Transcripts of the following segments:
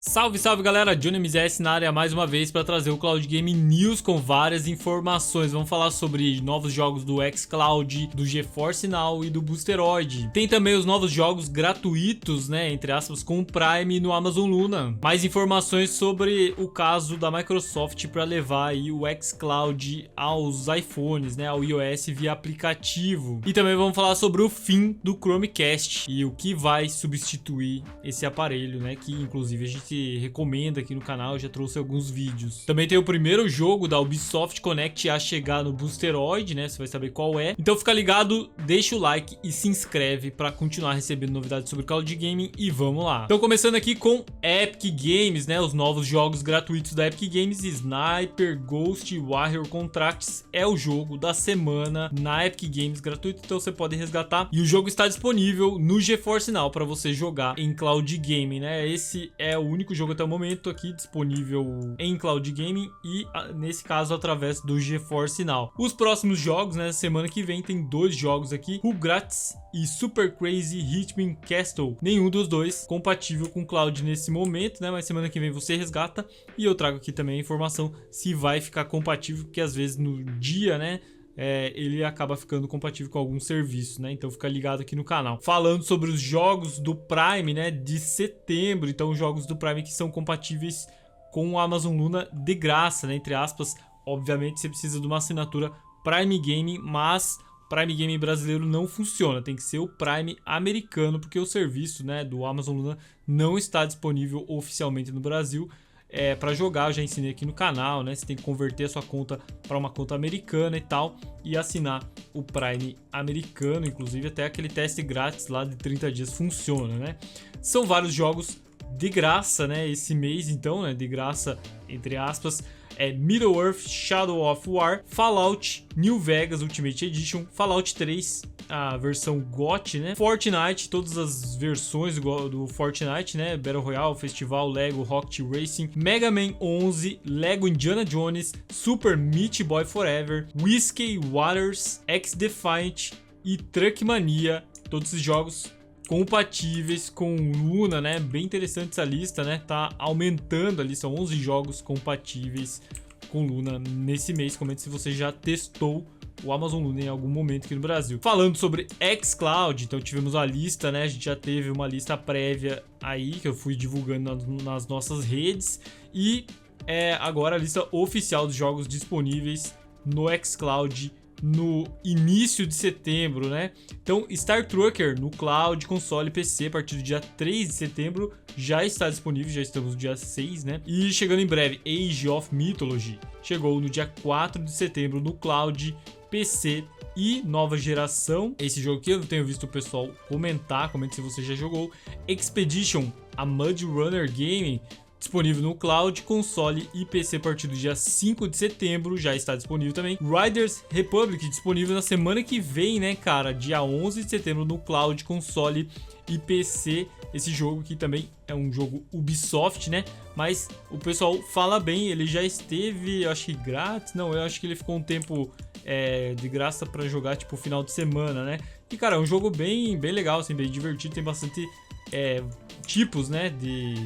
Salve, salve galera, Johnny MZS na área mais uma vez para trazer o Cloud Game News com várias informações. Vamos falar sobre novos jogos do xCloud, do GeForce Now e do Boosteroid. Tem também os novos jogos gratuitos, né, entre aspas, com o Prime no Amazon Luna. Mais informações sobre o caso da Microsoft para levar aí o xCloud aos iPhones, né, ao iOS via aplicativo. E também vamos falar sobre o fim do Chromecast e o que vai substituir esse aparelho, né, que inclusive a gente recomenda aqui no canal, já trouxe alguns vídeos. Também tem o primeiro jogo da Ubisoft Connect a chegar no Boosteroid, né? Você vai saber qual é. Então fica ligado, deixa o like e se inscreve para continuar recebendo novidades sobre Cloud Gaming e vamos lá. Então começando aqui com Epic Games, né? Os novos jogos gratuitos da Epic Games, Sniper, Ghost Warrior Contracts é o jogo da semana na Epic Games gratuito, então você pode resgatar. E o jogo está disponível no GeForce Now para você jogar em Cloud Gaming, né? Esse é o único jogo até o momento aqui disponível em Cloud Gaming e nesse caso através do GeForce Now. Os próximos jogos, né, semana que vem tem dois jogos aqui, Rugrats e Super Crazy Hitman Castle. Nenhum dos dois compatível com Cloud nesse momento, né, mas semana que vem você resgata e eu trago aqui também a informação se vai ficar compatível, porque às vezes no dia, né, ele acaba ficando compatível com algum serviço, né? Então fica ligado aqui no canal. Falando sobre os jogos do Prime, né, de setembro, então os jogos do Prime que são compatíveis com o Amazon Luna de graça, né, entre aspas. Obviamente você precisa de uma assinatura Prime Gaming, mas Prime Gaming brasileiro não funciona, tem que ser o Prime americano, porque o serviço, né, do Amazon Luna não está disponível oficialmente no Brasil. Para jogar, eu já ensinei aqui no canal, né? Você tem que converter a sua conta para uma conta americana e tal, e assinar o Prime americano, inclusive até aquele teste grátis lá de 30 dias funciona, né? São vários jogos de graça, né? Esse mês, então, né? De graça, entre aspas. Middle-earth, Shadow of War, Fallout, New Vegas Ultimate Edition, Fallout 3, a versão GOT, né? Fortnite, todas as versões do Fortnite, né? Battle Royale, Festival, Lego, Rocket Racing, Mega Man 11, Lego Indiana Jones, Super Meat Boy Forever, Whiskey Waters, X-Defiant e Truckmania. Todos esses jogos compatíveis com Luna, né? Bem interessante essa lista, né? Tá aumentando ali, são 11 jogos compatíveis com Luna nesse mês. Comente se você já testou o Amazon Luna em algum momento aqui no Brasil. Falando sobre xCloud, então tivemos a lista, né? A gente já teve uma lista prévia aí que eu fui divulgando nas nossas redes e agora a lista oficial dos jogos disponíveis no xCloud no início de setembro, né? Então, Star Trucker no Cloud, console e PC a partir do dia 3 de setembro já está disponível, já estamos no dia 6, né? E chegando em breve, Age of Mythology chegou no dia 4 de setembro no Cloud, PC e nova geração. Esse jogo aqui eu tenho visto o pessoal comentar, comente se você já jogou. Expedition, a Mud Runner Game, disponível no Cloud, console e PC a partir do dia 5 de setembro, já está disponível também. Riders Republic, disponível na semana que vem, né, cara? Dia 11 de setembro no Cloud, console e PC. Esse jogo aqui também é um jogo Ubisoft, né? Mas o pessoal fala bem, ele já esteve, eu acho que grátis. Não, eu acho que ele ficou um tempo de graça para jogar, tipo, final de semana, né? E, cara, é um jogo bem legal, assim, bem divertido, tem bastante tipos, né, de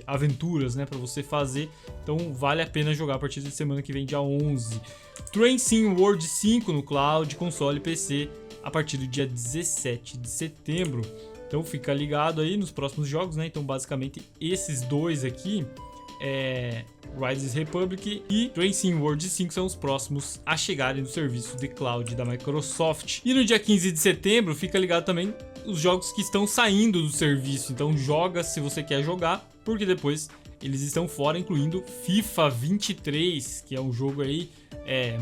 aventuras, né, para você fazer. Então vale a pena jogar a partir de semana que vem, dia 11. Train Sim World 5 no Cloud, console e PC a partir do dia 17 de setembro. Então fica ligado aí nos próximos jogos, né? Então basicamente esses dois aqui, Riders Republic e Train Sim World 5 são os próximos a chegarem no serviço de cloud da Microsoft. E no dia 15 de setembro fica ligado também os jogos que estão saindo do serviço. Então joga se você quer jogar, porque depois eles estão fora, incluindo FIFA 23, que é um jogo aí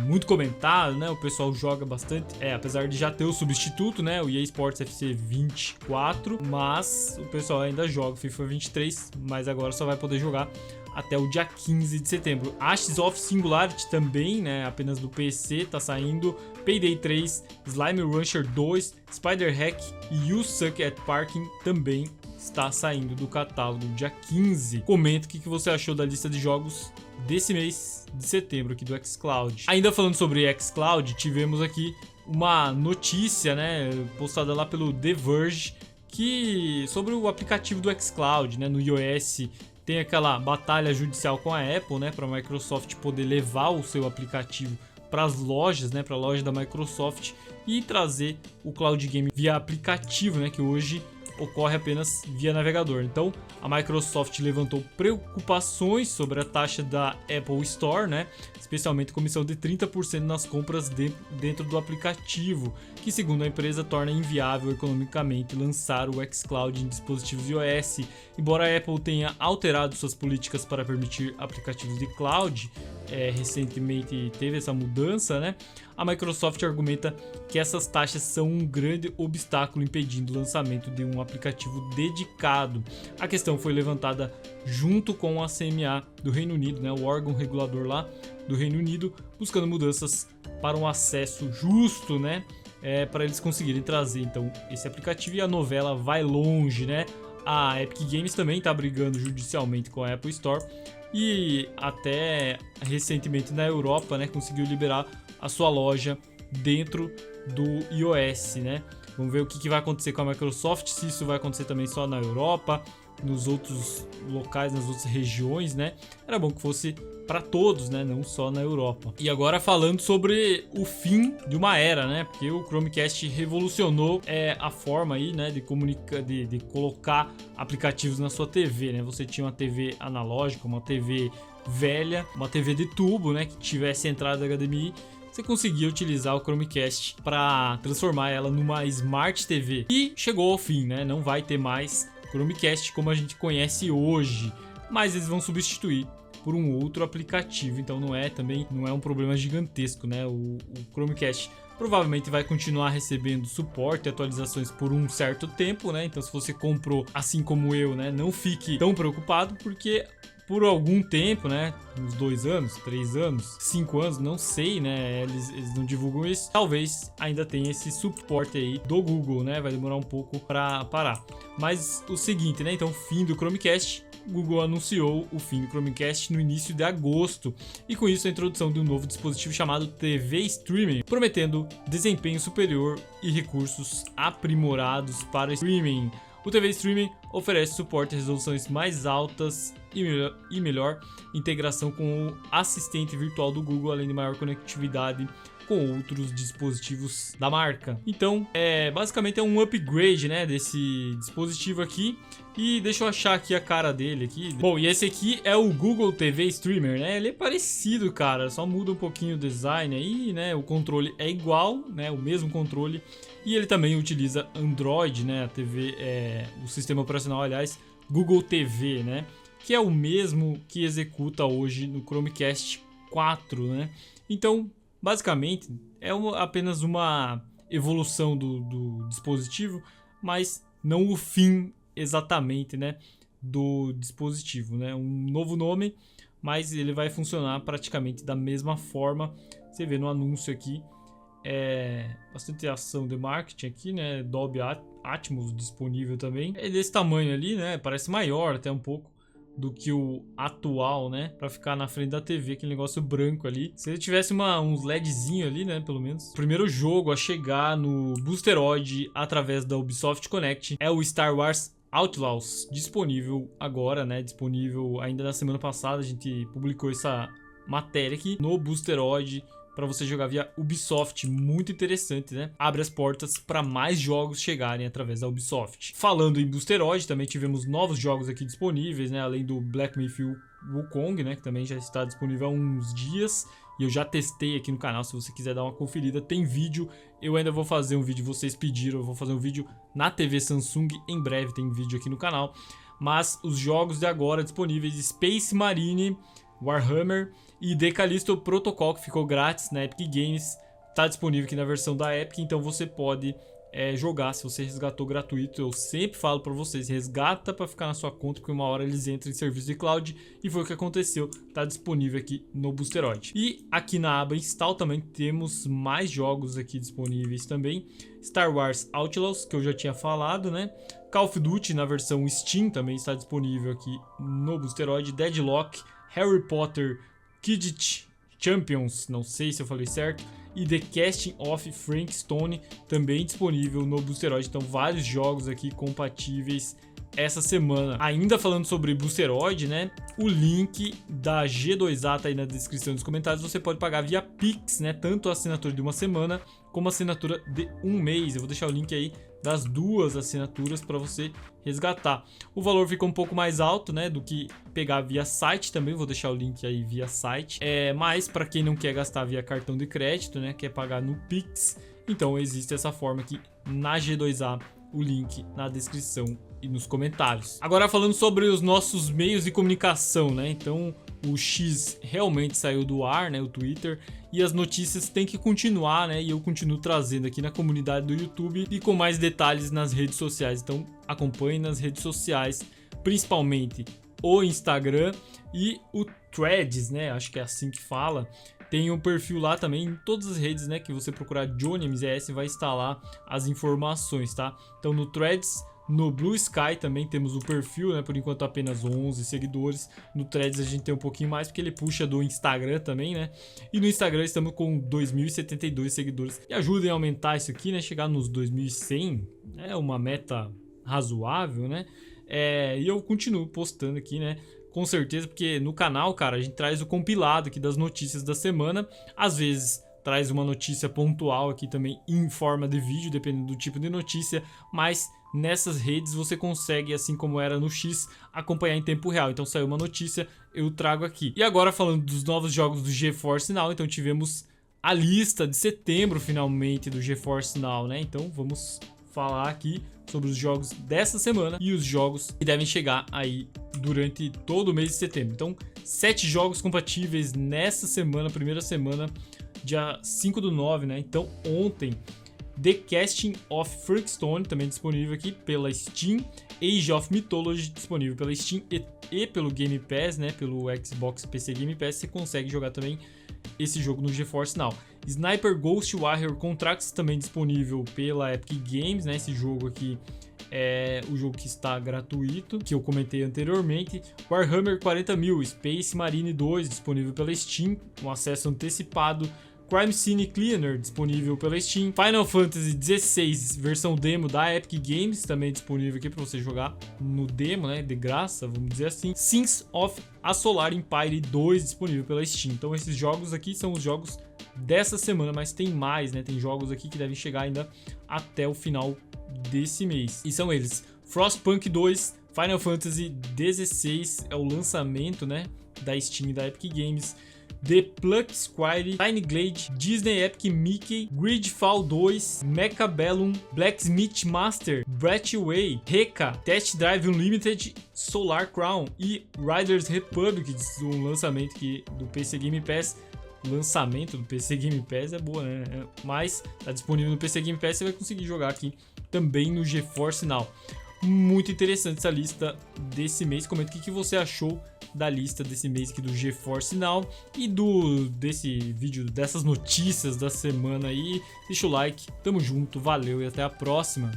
muito comentado, né? O pessoal joga bastante, apesar de já ter o substituto, né? O EA Sports FC 24, mas o pessoal ainda joga FIFA 23, mas agora só vai poder jogar até o dia 15 de setembro. Ashes of Singularity também, né? Apenas do PC tá saindo. Payday 3, Slime Rancher 2, Spider Hack e You Suck at Parking também está saindo do catálogo dia 15. Comenta o que você achou da lista de jogos desse mês de setembro aqui do xCloud. Ainda falando sobre xCloud, tivemos aqui uma notícia, né, postada lá pelo The Verge, sobre o aplicativo do xCloud, né? No iOS tem aquela batalha judicial com a Apple, né? Para a Microsoft poder levar o seu aplicativo para as lojas, né? Para a loja da Microsoft e trazer o Cloud Game via aplicativo, né? Que hoje ocorre apenas via navegador. Então a Microsoft levantou preocupações sobre a taxa da Apple Store, né? Especialmente comissão de 30% nas compras dentro do aplicativo, que segundo a empresa torna inviável economicamente lançar o xCloud em dispositivos iOS. Embora a Apple tenha alterado suas políticas para permitir aplicativos de cloud, recentemente teve essa mudança, né? A Microsoft argumenta que essas taxas são um grande obstáculo impedindo o lançamento de um aplicativo dedicado. A questão foi levantada junto com a CMA do Reino Unido, né, o órgão regulador lá do Reino Unido, buscando mudanças para um acesso justo, né, para eles conseguirem trazer então esse aplicativo. E a novela vai longe, né? A Epic Games também está brigando judicialmente com a Apple Store e até recentemente na Europa, né, conseguiu liberar a sua loja dentro do iOS, né? Vamos ver o que vai acontecer com a Microsoft, se isso vai acontecer também só na Europa, nos outros locais, nas outras regiões, né? Era bom que fosse para todos, né? Não só na Europa. E agora falando sobre o fim de uma era, né? Porque o Chromecast revolucionou a forma aí, né? De colocar aplicativos na sua TV, né? Você tinha uma TV analógica, uma TV velha, uma TV de tubo, né? Que tivesse entrada HDMI. Você conseguia utilizar o Chromecast para transformar ela numa Smart TV. E chegou ao fim, né? Não vai ter mais Chromecast como a gente conhece hoje, mas eles vão substituir por um outro aplicativo, então não é um problema gigantesco, né? O Chromecast provavelmente vai continuar recebendo suporte e atualizações por um certo tempo, né? Então se você comprou assim como eu, né, não fique tão preocupado, porque por algum tempo, né, uns 2 anos, 3 anos, 5 anos, não sei, né, eles não divulgam isso, talvez ainda tenha esse suporte aí do Google, né, vai demorar um pouco para parar. Mas o seguinte, né, então fim do Chromecast. O Google anunciou o fim do Chromecast no início de agosto e com isso a introdução de um novo dispositivo chamado TV Streaming, prometendo desempenho superior e recursos aprimorados para streaming. O TV Streaming oferece suporte a resoluções mais altas e melhor integração com o assistente virtual do Google, além de maior conectividade com outros dispositivos da marca. Então, basicamente é um upgrade, né, desse dispositivo aqui. E deixa eu achar aqui a cara dele aqui. Bom, e esse aqui é o Google TV Streamer, né? Ele é parecido, cara, só muda um pouquinho o design aí, né? O controle é igual, né? O mesmo controle. E ele também utiliza Android, né? A TV, o sistema operacional, aliás, Google TV, né? Que é o mesmo que executa hoje no Chromecast 4, né? Então, basicamente, é apenas uma evolução do dispositivo, mas não o fim exatamente, né, do dispositivo, né? Um novo nome, mas ele vai funcionar praticamente da mesma forma. Você vê no anúncio aqui, bastante ação de marketing aqui, né? Dolby Atmos disponível também. É desse tamanho ali, né? Parece maior até um pouco do que o atual, né? Pra ficar na frente da TV, aquele negócio branco ali. Se ele tivesse uns LEDzinho ali, né? Pelo menos. O primeiro jogo a chegar no Boosteroid através da Ubisoft Connect é o Star Wars Outlaws, disponível agora, né? Disponível ainda na semana passada. A gente publicou essa matéria aqui no Boosteroid para você jogar via Ubisoft, muito interessante, né? Abre as portas para mais jogos chegarem através da Ubisoft. Falando em Boosteroid, também tivemos novos jogos aqui disponíveis, né? Além do Black Myth Wukong, né? Que também já está disponível há uns dias. E eu já testei aqui no canal, se você quiser dar uma conferida, tem vídeo. Eu ainda vou fazer um vídeo, vocês pediram, eu vou fazer um vídeo na TV Samsung, em breve tem vídeo aqui no canal. Mas os jogos de agora disponíveis, Space Marine, Warhammer e The Callisto Protocol, que ficou grátis na Epic Games, está disponível aqui na versão da Epic, então você pode jogar se você resgatou gratuito. Eu sempre falo para vocês, resgata para ficar na sua conta, porque uma hora eles entram em serviço de cloud, e foi o que aconteceu, está disponível aqui no Boosteroid. E aqui na aba Install também temos mais jogos aqui disponíveis também. Star Wars Outlaws, que eu já tinha falado, né? Call of Duty na versão Steam também está disponível aqui no Boosteroid. Deadlock, Harry Potter, Quidditch Champions, não sei se eu falei certo, e The Casting of Frank Stone, também disponível no Boosteroid. Então vários jogos aqui compatíveis essa semana. Ainda falando sobre Boosteroid, né? O link da G2A tá aí na descrição dos comentários. Você pode pagar via Pix, né? Tanto a assinatura de uma semana como a assinatura de um mês. Eu vou deixar o link aí das duas assinaturas para você resgatar. O valor fica um pouco mais alto, né, do que pegar via site também. Vou deixar o link aí via site. Mas para quem não quer gastar via cartão de crédito, né, quer pagar no Pix, então existe essa forma aqui na G2A. O link na descrição e nos comentários. Agora falando sobre os nossos meios de comunicação, né? Então o X realmente saiu do ar, né? O Twitter, e as notícias têm que continuar, né? E eu continuo trazendo aqui na comunidade do YouTube e com mais detalhes nas redes sociais. Então acompanhe nas redes sociais, principalmente o Instagram e o Threads, né? Acho que é assim que fala. Tem um perfil lá também em todas as redes, né? Que você procurar Johnny MZS vai estar lá as informações, tá? Então no Threads, no Blue Sky também temos o perfil, né? Por enquanto apenas 11 seguidores. No Threads a gente tem um pouquinho mais porque ele puxa do Instagram também, né? E no Instagram estamos com 2.072 seguidores. E ajudem a aumentar isso aqui, né? Chegar nos 2.100 é uma meta razoável, né? E eu continuo postando aqui, né? Com certeza, porque no canal, cara, a gente traz o compilado aqui das notícias da semana. Às vezes traz uma notícia pontual aqui também em forma de vídeo, dependendo do tipo de notícia. Mas nessas redes você consegue, assim como era no X, acompanhar em tempo real. Então saiu uma notícia, eu trago aqui. E agora falando dos novos jogos do GeForce Now, então tivemos a lista de setembro finalmente do GeForce Now, né? Então vamos falar aqui sobre os jogos dessa semana e os jogos que devem chegar aí durante todo o mês de setembro. Então, 7 jogos compatíveis nessa semana, primeira semana, dia 5/9, né? Então, ontem, The Casting of Frank Stone, também disponível aqui pela Steam, Age of Mythology, disponível pela Steam e pelo Game Pass, né? Pelo Xbox PC Game Pass, você consegue jogar também esse jogo no GeForce Now. Sniper Ghost Warrior Contracts, também disponível pela Epic Games, né? Esse jogo aqui é o jogo que está gratuito, que eu comentei anteriormente. Warhammer 40.000 Space Marine 2, disponível pela Steam, com acesso antecipado. Crime Scene Cleaner, disponível pela Steam. Final Fantasy XVI, versão demo da Epic Games, também disponível aqui para você jogar no demo, né, de graça, vamos dizer assim. Sins of a Solar Empire 2, disponível pela Steam. Então esses jogos aqui são os jogos dessa semana, mas tem mais, né? Tem jogos aqui que devem chegar ainda até o final desse mês. E são eles: Frostpunk 2, Final Fantasy XVI, é o lançamento, né, da Steam e da Epic Games. The Pluck Squire, Tiny Glade, Disney Epic Mickey, Gridfall 2, Mechabellum, Blacksmith Master, Breathway, Reka, Test Drive Unlimited, Solar Crown e Riders Republic, um lançamento aqui do PC Game Pass. Lançamento do PC Game Pass é boa, né? Mas tá disponível no PC Game Pass, você vai conseguir jogar aqui também no GeForce Now. Muito interessante essa lista desse mês. Comenta o que você achou da lista desse mês aqui do GeForce Now e desse vídeo, dessas notícias da semana aí. Deixa o like, tamo junto, valeu e até a próxima.